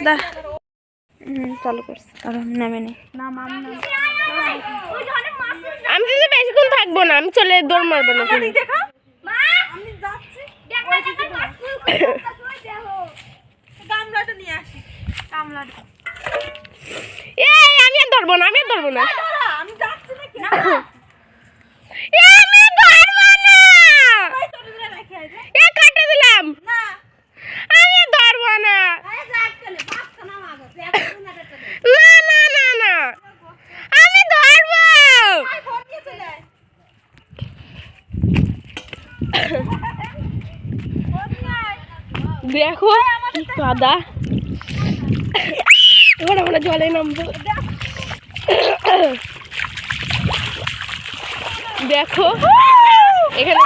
দা চালু করছি কারণ নামে নেই। আমি যদি বেশিক্ষণ থাকবো না, আমি চলে দৌড় মারবো না। আমি আর ধরবো না, আমি আর ধরবো না, আমি ধরবো না। কাটে দিলাম, আমি আর ধরবো না। না না না না, আমি ধরবো। দেখো কি কাদা, এবার আমরা জলে নামবো। দেখো এখানে